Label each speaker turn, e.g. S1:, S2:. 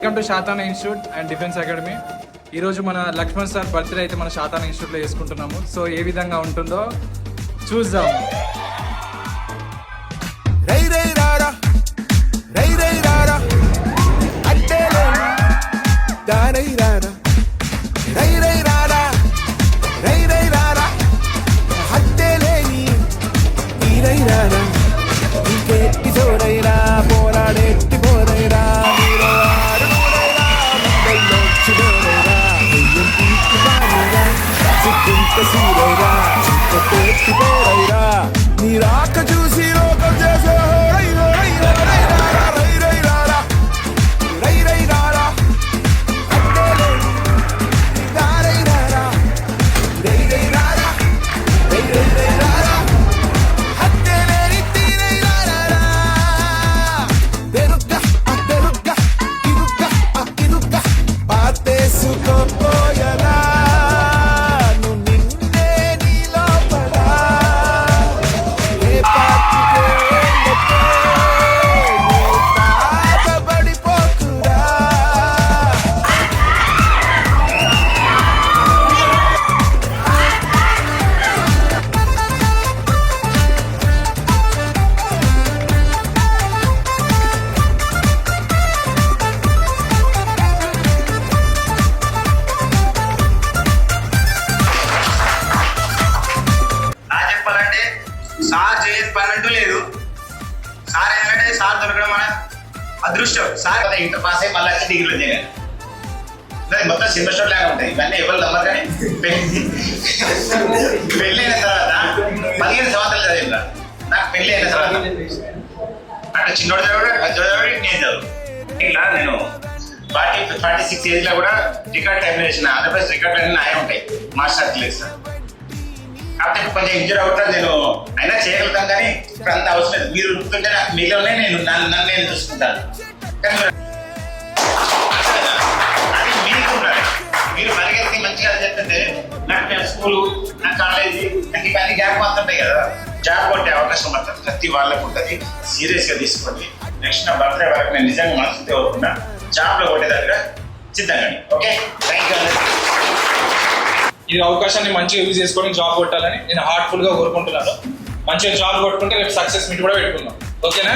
S1: Welcome to శాతానా institute and defence academy. ఈరోజు మన లక్ష్మణ్ సార్ బర్త్డే అయితే మన శాతానా ఇన్స్టిట్యూట్లో చేసుకుంటున్నాము. సో ఏ విధంగా ఉంటుందో చూద్దాం.
S2: నీరాక చూసి లోకం చేసే
S3: సార్ చేయని పని అంటూ లేదు. సార్ ఏంటంటే సార్ దొరకడం మన అదృష్టం. సార్ ఇంటర్ పాస్ అయ్యి మళ్ళీ వచ్చి డిగ్రీలో చేయాలి. మొత్తం సెమిస్టర్ లాగా ఉంటాయి ఇవన్నీ. ఎవరు నమ్మరు. కానీ పెళ్ళి అయిన తర్వాత 15 సంవత్సరాలు చదివిందా. నాకు పెళ్ళి అయిన తర్వాత అంటే చిన్నోడు చదివాడు నేను చదువు. ఇట్లా నేను 46 ఏజ్లో కూడా రికార్డ్ టైంలో చేసిన ఆంధ్రప్రదేశ్ రికార్డ్ అన్నీ నాయే ఉంటాయి. మాస్టర్ క్లాస్ కాబట్టి కొంచెం ఇంజూర్ అవుతా నేను అయినా చేయగలుగుతాను. కానీ ఇప్పుడు అంత అవసరం లేదు. మీరు ఉరుకుతుంటే నాకు మీలోనే నన్ను నేను చూసుకుంటాను. కానీ అది మీకు ఉండాలి. మీరు పరిగెత్తి మంచిగా చెప్తుంటే నాకు స్కూలు నా కాలేజీ నాకు ఇవన్నీ గ్యాప్ మాత్రం కదా. జాబ్ కొట్టే అవకాశం మాత్రం ప్రతి వాళ్ళకు ఉంటుంది. సీరియస్గా తీసుకోండి. నెక్స్ట్ నా బర్త్డే వరకు నేను నిజంగా మనసుతో కోరుకున్నా జాబ్లో కొట్టే దగ్గర సిద్ధంగా. Okay, thank you.
S1: ఈ అవకాశాన్ని మంచిగా యూజ్ చేసుకొని జాబ్ కొట్టాలని నేను హార్ట్ఫుల్గా కోరుకుంటున్నాను. మంచిగా జాబ్ కొట్టుకుంటే రేపు సక్సెస్ మీట్ కూడా పెట్టుకుందాం. ఓకేనా?